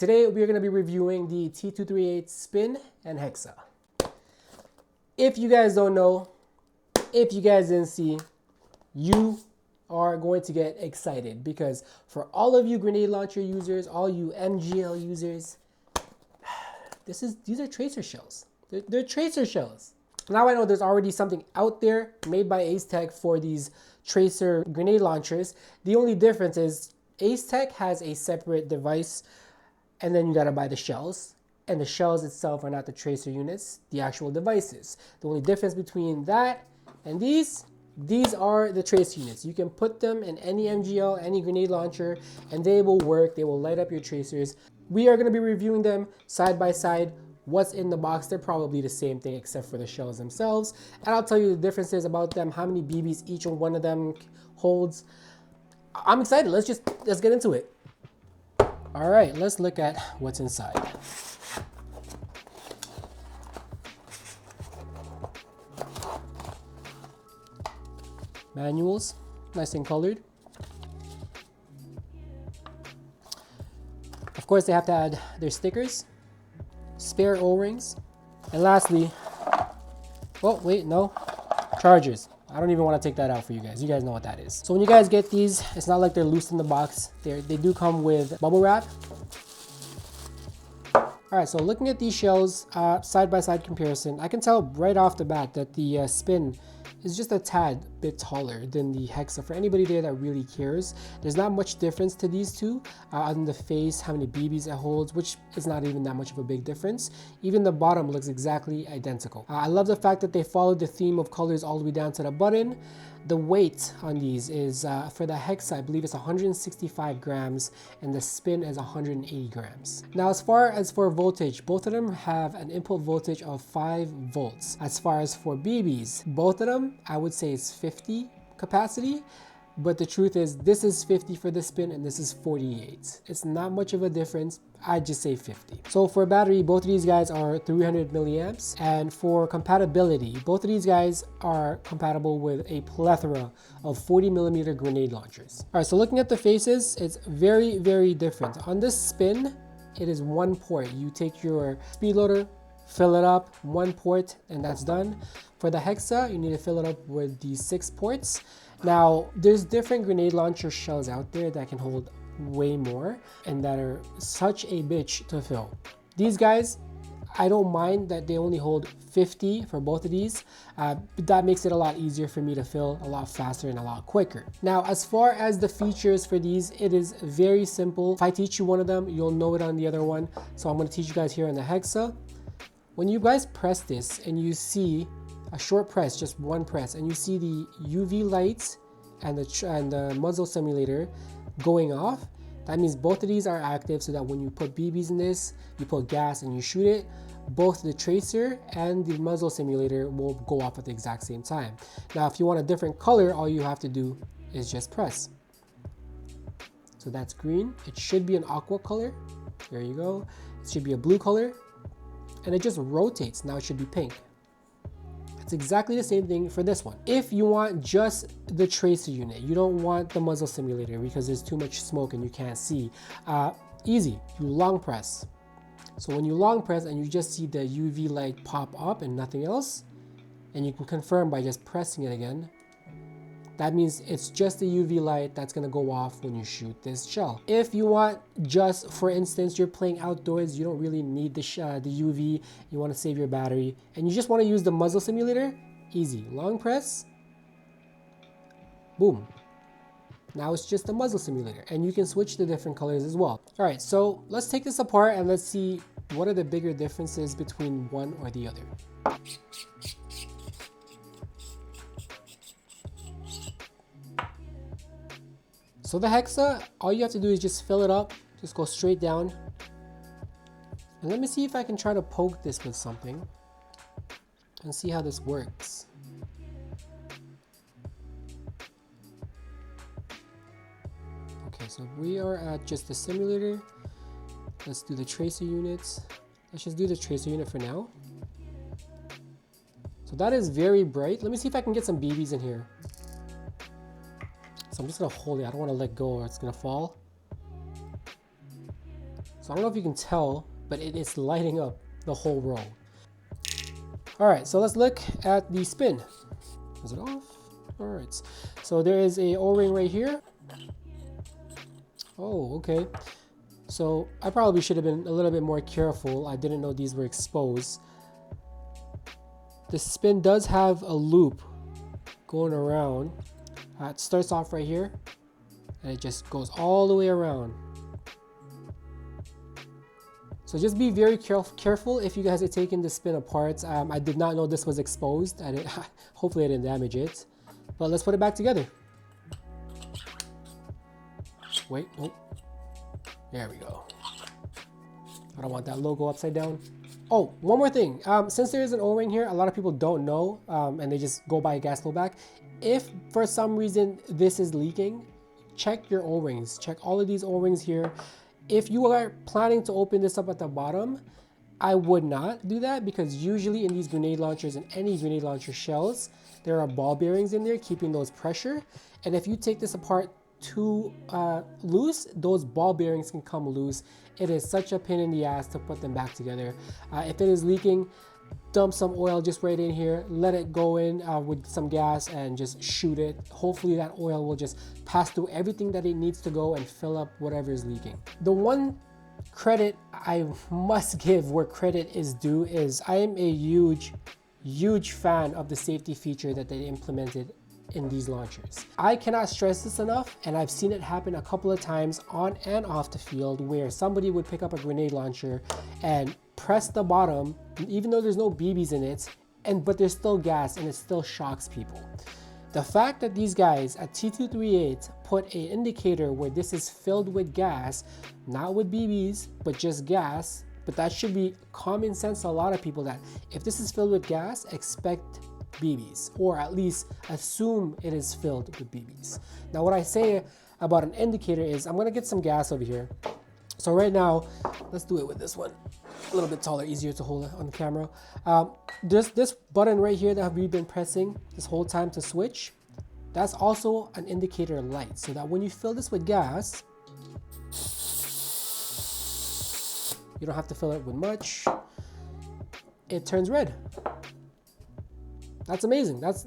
Today we are going to be reviewing the T238 Spin and HEXA. If you guys don't know, if you guys didn't see, you are going to get excited because for all of you grenade launcher users, all you MGL users, these are tracer shells. They're tracer shells. Now I know there's already something out there made by Acetech for these tracer grenade launchers. The only difference is Acetech has a separate device, and then you gotta buy the shells. And the shells itself are not the tracer units, the actual devices. The only difference between that and these are the tracer units. You can put them in any MGL, any grenade launcher, and they will work. They will light up your tracers. We are gonna be reviewing them side by side. What's in the box, they're probably the same thing except for the shells themselves. And I'll tell you the differences about them, how many BBs each one of them holds. I'm excited, let's get into it. All right, let's look at what's inside. Manuals, nice and colored. Of course, they have to add their stickers, spare O-rings, and lastly, oh wait, no, chargers. I don't even want to take that out for you guys. You guys know what that is. So when you guys get these, it's not like they're loose in the box. They do come with bubble wrap. All right, so looking at these shells, side-by-side comparison, I can tell right off the bat that the Spin is just a tad bit taller than the HEXA. For anybody there that really cares, there's not much difference to these two on the face, how many BBs it holds, which is not even that much of a big difference. Even the bottom looks exactly identical. I love the fact that they followed the theme of colors all the way down to the button. The weight on these is, for the HEXA, I believe it's 165 grams, and the Spin is 180 grams. Now, as far as for voltage, both of them have an input voltage of 5 volts. As far as for BBs, both of them, I would say it's 50 capacity, but the truth is this is 50 for the Spin and this is 48. It's not much of a difference. I'd just say 50. So for battery, both of these guys are 300 milliamps, and for compatibility, both of these guys are compatible with a plethora of 40mm grenade launchers. All right, so looking at the faces, it's very, very different. On this Spin, it is one port. You take your speed loader, fill it up, one port, and that's done. For the HEXA, you need to fill it up with the 6 ports. Now, there's different grenade launcher shells out there that can hold way more and that are such a bitch to fill. These guys, I don't mind that they only hold 50 for both of these, but that makes it a lot easier for me to fill a lot faster and a lot quicker. Now, as far as the features for these, it is very simple. If I teach you one of them, you'll know it on the other one. So I'm going to teach you guys here on the HEXA. When you guys press this and you see a short press, just one press, and you see the UV lights and the muzzle simulator going off, that means both of these are active, so that when you put BBs in this, you put gas and you shoot it, both the tracer and the muzzle simulator will go off at the exact same time. Now, if you want a different color, all you have to do is just press. So that's green. It should be an aqua color. There you go. It should be a blue color. And it just rotates. Now it should be pink. It's exactly the same thing for this one. If you want just the tracer unit, you don't want the muzzle simulator because there's too much smoke and you can't see, easy, you long press. So when you long press and you just see the UV light pop up and nothing else, and you can confirm by just pressing it again, that means it's just the UV light that's gonna go off when you shoot this shell. If you want just, for instance, you're playing outdoors, you don't really need the UV, you wanna save your battery, and you just wanna use the muzzle simulator, easy. Long press, boom. Now it's just the muzzle simulator, and you can switch the different colors as well. All right, so let's take this apart and let's see what are the bigger differences between one or the other. So the HEXA, all you have to do is just fill it up, just go straight down. And let me see if I can try to poke this with something and see how this works. Okay, so we are at just the simulator. Let's do the tracer units. Let's just do the tracer unit for now. So that is very bright. Let me see if I can get some BBs in here. So I'm just gonna hold it. I don't want to let go or it's gonna fall. So I don't know if you can tell, but it is lighting up the whole row. All right, so let's look at the spin. Is it off? All right, so there is a O-ring right here. Oh, okay. So I probably should have been a little bit more careful. I didn't know these were exposed. The spin does have a loop going around. It starts off right here and it just goes all the way around. So just be very careful if you guys are taking the spin apart. I did not know this was exposed. Hopefully I didn't damage it. But let's put it back together. Wait, oh, there we go. I don't want that logo upside down. Oh, one more thing. Since there is an O-ring here, a lot of people don't know and they just go buy a gas blowback. If for some reason this is leaking, check your O-rings. Check all of these O-rings here. If you are planning to open this up at the bottom, I would not do that, because usually in these grenade launchers and any grenade launcher shells, there are ball bearings in there keeping those pressure. And if you take this apart too loose, those ball bearings can come loose. It is such a pain in the ass to put them back together. If it is leaking, dump some oil just right in here, let it go in with some gas and just shoot it. Hopefully that oil will just pass through everything that it needs to go and fill up whatever is leaking. The one credit I must give where credit is due is I am a huge fan of the safety feature that they implemented in these launchers. I cannot stress this enough, and I've seen it happen a couple of times on and off the field where somebody would pick up a grenade launcher and press the bottom even though there's no BBs in it, but there's still gas and it still shocks people. The fact that these guys at T238 put an indicator where this is filled with gas, not with BBs, but just gas, but that should be common sense to a lot of people, that if this is filled with gas, expect BBs, or at least assume it is filled with BBs. Now what I say about an indicator is, I'm gonna get some gas over here. So right now, let's do it with this one. A little bit taller, easier to hold on the camera. This button right here that we've been pressing this whole time to switch, that's also an indicator light, so that when you fill this with gas, you don't have to fill it with much. It turns red. That's amazing. That's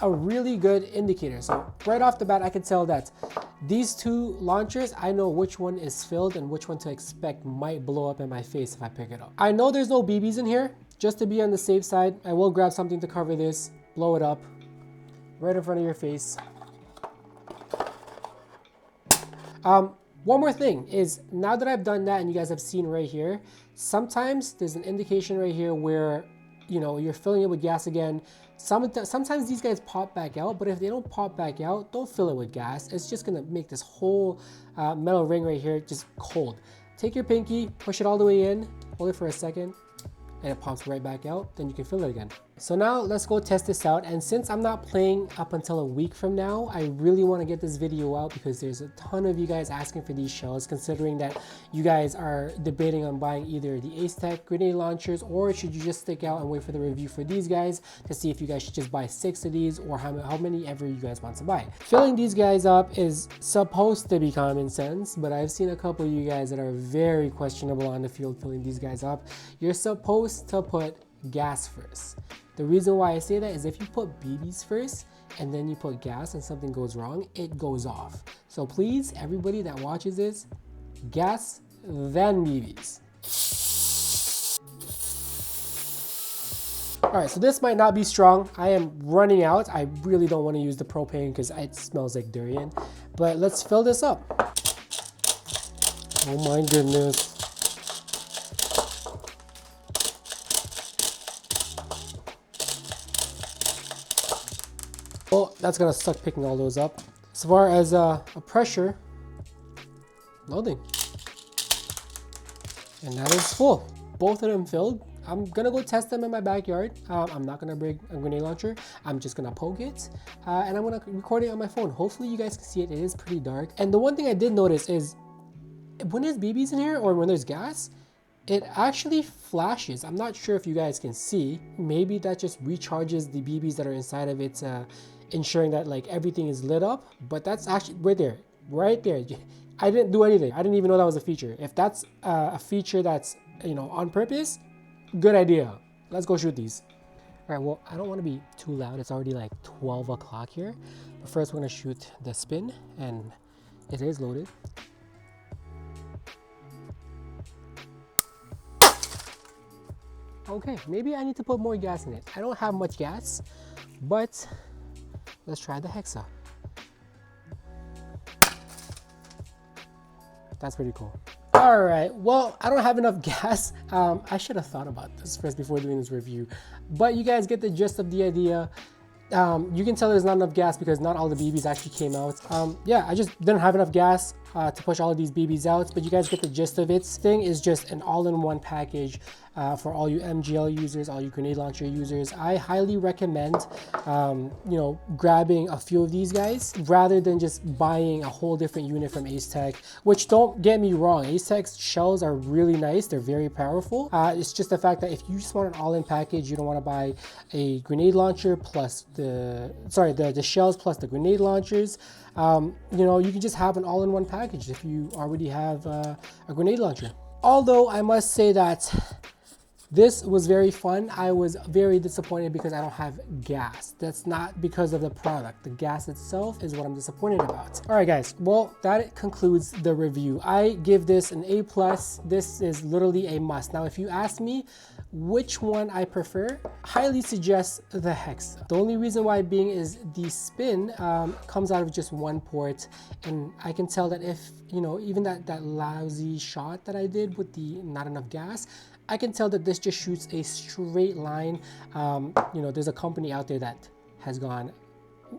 a really good indicator. So right off the bat, I can tell that these two launchers, I know which one is filled and which one to expect might blow up in my face if I pick it up. I know there's no BBs in here. Just to be on the safe side, I will grab something to cover this, blow it up right in front of your face. One more thing is, now that I've done that and you guys have seen right here, sometimes there's an indication right here where, you know, you're filling it with gas again. Sometimes these guys pop back out, but if they don't pop back out, don't fill it with gas. It's just gonna make this whole metal ring right here just cold. Take your pinky, push it all the way in, hold it for a second, and it pops right back out, then you can fill it again. So now let's go test this out, and since I'm not playing up until a week from now, I really want to get this video out because there's a ton of you guys asking for these shells, considering that you guys are debating on buying either the Outtakes grenade launchers, or should you just stick out and wait for the review for these guys to see if you guys should just buy 6 of these, or how many ever you guys want to buy. Filling these guys up is supposed to be common sense, but I've seen a couple of you guys that are very questionable on the field filling these guys up. You're supposed to put gas first. The reason why I say that is if you put BBs first and then you put gas and something goes wrong, it goes off. So please, everybody that watches this, gas, then BBs. All right, so this might not be strong. I am running out. I really don't want to use the propane because it smells like durian. But let's fill this up. Oh my goodness. Well, that's gonna suck picking all those up. As far as a pressure, loading. And that is full. Both of them filled. I'm gonna go test them in my backyard. I'm not gonna bring a grenade launcher. I'm just gonna poke it. And I'm gonna record it on my phone. Hopefully you guys can see it. It is pretty dark. And the one thing I did notice is when there's BBs in here or when there's gas, it actually flashes. I'm not sure if you guys can see. Maybe that just recharges the BBs that are inside of it, ensuring that like everything is lit up. But that's actually right there. I didn't do anything. I didn't even know that was a feature. If that's a feature that's, you know, on purpose, good idea. Let's go shoot these. All right, well, I don't want to be too loud. It's already like 12 o'clock here. But first we're gonna shoot the spin, and it is loaded. Okay, maybe I need to put more gas in it. I don't have much gas, but let's try the HEXA. That's pretty cool. All right, well, I don't have enough gas. I should have thought about this first before doing this review, but you guys get the gist of the idea. You can tell there's not enough gas because not all the BBs actually came out. Yeah, I just didn't have enough gas to push all of these BBs out, but you guys get the gist of it. This thing is just an all-in-one package for all you MGL users, all you grenade launcher users. I highly recommend, you know, grabbing a few of these guys rather than just buying a whole different unit from Ace Tech, which, don't get me wrong, Ace Tech's shells are really nice. They're very powerful. It's just the fact that if you just want an all-in package, you don't want to buy a grenade launcher plus the shells plus the grenade launchers. You know, you can just have an all-in-one package if you already have a grenade launcher. Although I must say that this was very fun. I was very disappointed because I don't have gas. That's not because of the product. The gas itself is what I'm disappointed about. All right, guys. Well, that concludes the review. I give this an A+. This is literally a must. Now, if you ask me which one I prefer, highly suggest the HEXA. The only reason why being is the spin comes out of just one port, and I can tell that if, you know, even that lousy shot that I did with the not enough gas, I can tell that this just shoots a straight line. You know, there's a company out there that has gone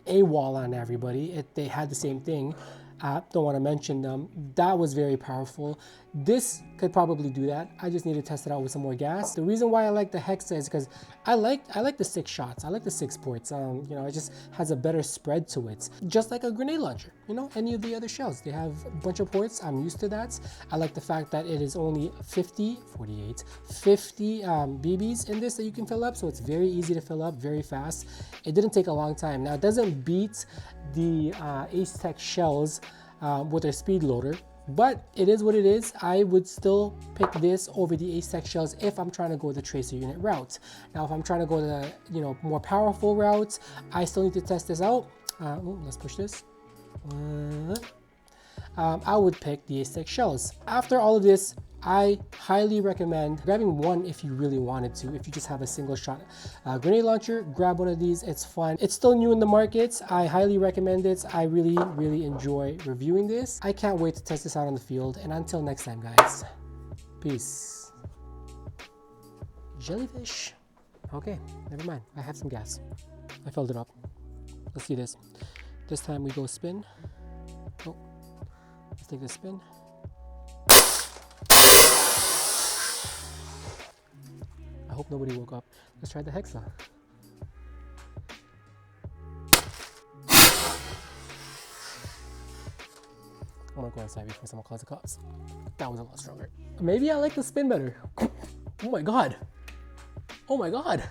AWOL on everybody. They had the same thing. Don't want to mention them. That was very powerful. This could probably do that. I just need to test it out with some more gas. The reason why I like the HEXA is because I like the 6 shots. I like the 6 ports. You know, it just has a better spread to it. Just like a grenade launcher, you know, any of the other shells. They have a bunch of ports. I'm used to that. I like the fact that it is only 50 BBs in this that you can fill up. So it's very easy to fill up, very fast. It didn't take a long time. Now, it doesn't beat the Ace Tech shells with their speed loader, but it is what it is. I would still pick this over the Ace Tech shells if I'm trying to go the tracer unit route. Now, if I'm trying to go the, you know, more powerful routes, I still need to test this out. Let's push this. I would pick the Ace Tech shells. After all of this, I highly recommend grabbing one if you really wanted to. If you just have a single shot grenade launcher, grab one of these. It's fun. It's still new in the market. I highly recommend it. I really enjoy reviewing this. I can't wait to test this out on the field. And until next time, guys, peace. Jellyfish. Okay, never mind. I have some gas. I filled it up. Let's do this. This time we go spin. Oh, let's take this spin. I hope nobody woke up. Let's try the HEXA. I'm gonna go inside before someone calls the cops. That was a lot stronger. Maybe I like the spin better. Oh my god. Oh my god.